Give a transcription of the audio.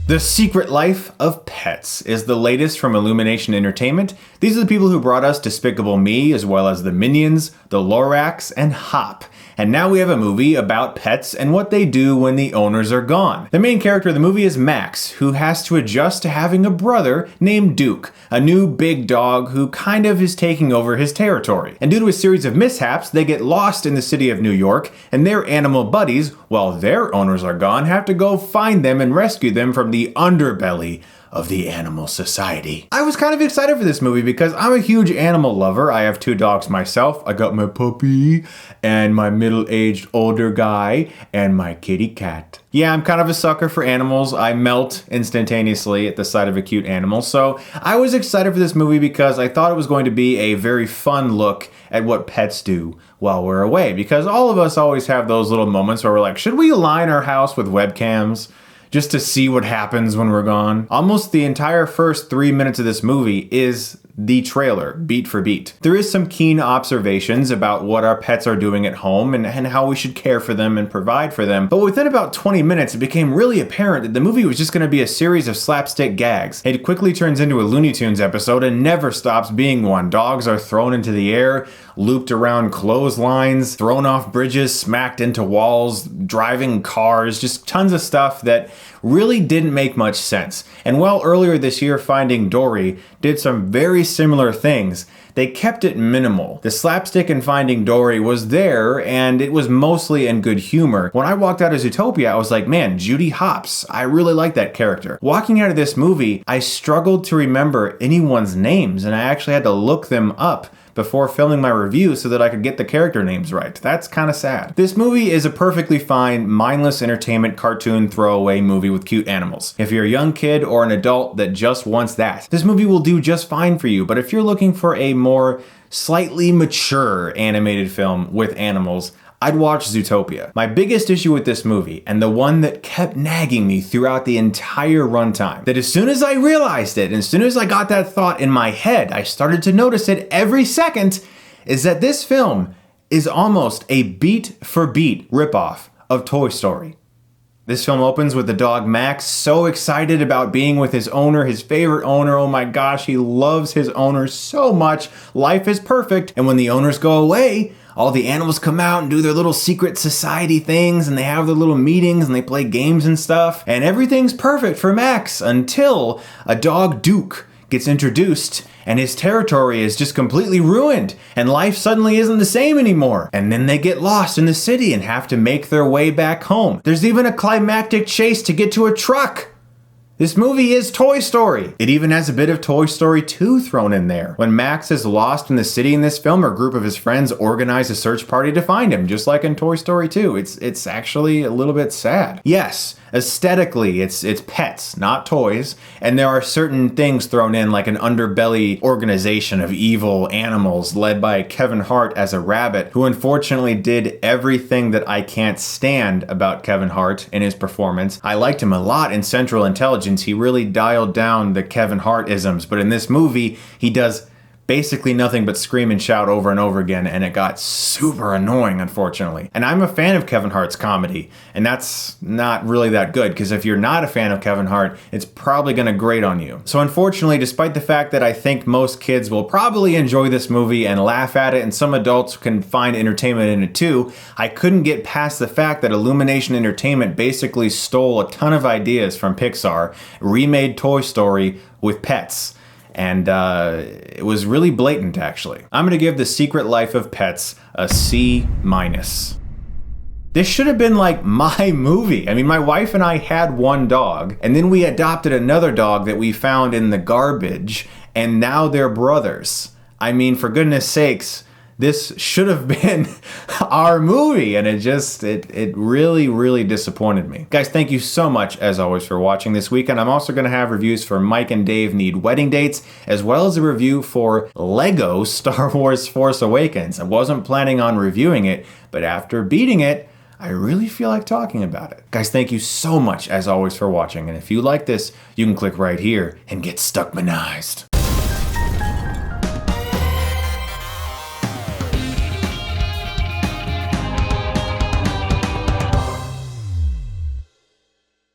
The Secret Life of Pets is the latest from Illumination Entertainment. These are the people who brought us Despicable Me, as well as the Minions, the Lorax, and Hop. And now we have a movie about pets and what they do when the owners are gone. The main character of the movie is Max, who has to adjust to having a brother named Duke, a new big dog who kind of is taking over his territory. And due to a series of mishaps, they get lost in the city of New York, and their animal buddies, while their owners are gone, have to go find them and rescue them from the underbelly of the animal society. I was kind of excited for this movie because I'm a huge animal lover. I have 2 dogs myself. I got my puppy and my middle-aged older guy and my kitty cat. Yeah, I'm kind of a sucker for animals. I melt instantaneously at the sight of a cute animal. So I was excited for this movie because I thought it was going to be a very fun look at what pets do while we're away. Because all of us always have those little moments where we're like, should we line our house with webcams just to see what happens when we're gone? Almost the entire first 3 minutes of this movie is the trailer, beat for beat. There is some keen observations about what our pets are doing at home and how we should care for them and provide for them. But within about 20 minutes, it became really apparent that the movie was just going to be a series of slapstick gags. It quickly turns into a Looney Tunes episode and never stops being one. Dogs are thrown into the air, looped around clotheslines, thrown off bridges, smacked into walls, driving cars, just tons of stuff that really didn't make much sense. And while earlier this year Finding Dory did some very similar things, they kept it minimal. The slapstick in Finding Dory was there, and it was mostly in good humor. When I walked out of Zootopia, I was like, man, Judy Hopps, I really like that character. Walking out of this movie, I struggled to remember anyone's names, and I actually had to look them up before filming my review so that I could get the character names right. That's kind of sad. This movie is a perfectly fine, mindless entertainment cartoon throwaway movie with cute animals. If you're a young kid or an adult that just wants that, this movie will do just fine for you. But if you're looking for a more slightly mature animated film with animals, I'd watch Zootopia. My biggest issue with this movie, and the one that kept nagging me throughout the entire runtime, that as soon as I realized it, and as soon as I got that thought in my head, I started to notice it every second, is that this film is almost a beat-for-beat ripoff of Toy Story. This film opens with the dog Max so excited about being with his owner, his favorite owner. Oh my gosh, he loves his owner so much. Life is perfect. And when the owners go away, all the animals come out and do their little secret society things, and they have their little meetings and they play games and stuff. And everything's perfect for Max until a dog Duke gets introduced and his territory is just completely ruined and life suddenly isn't the same anymore. And then they get lost in the city and have to make their way back home. There's even a climactic chase to get to a truck. This movie is Toy Story. It even has a bit of Toy Story 2 thrown in there. When Max is lost in the city in this film, a group of his friends organize a search party to find him, just like in Toy Story 2. It's actually a little bit sad. Yes, aesthetically, it's pets, not toys, and there are certain things thrown in, like an underbelly organization of evil animals led by Kevin Hart as a rabbit, who unfortunately did everything that I can't stand about Kevin Hart in his performance. I liked him a lot in Central Intelligence. He really dialed down the Kevin Hart-isms, but in this movie, he does basically nothing but scream and shout over and over again, and it got super annoying, unfortunately. And I'm a fan of Kevin Hart's comedy, and that's not really that good, because if you're not a fan of Kevin Hart, it's probably going to grate on you. So unfortunately, despite the fact that I think most kids will probably enjoy this movie and laugh at it, and some adults can find entertainment in it too, I couldn't get past the fact that Illumination Entertainment basically stole a ton of ideas from Pixar, remade Toy Story with pets. And it was really blatant, actually. I'm gonna give The Secret Life of Pets a C-. This should have been like my movie. I mean, my wife and I had one dog, and then we adopted another dog that we found in the garbage, and now they're brothers. I mean, for goodness sakes, this should have been our movie, and it really, really disappointed me. Guys, thank you so much, as always, for watching this weekend. I'm also going to have reviews for Mike and Dave Need Wedding Dates, as well as a review for Lego Star Wars Force Awakens. I wasn't planning on reviewing it, but after beating it, I really feel like talking about it. Guys, thank you so much, as always, for watching, and if you like this, you can click right here and get Stuckmanized.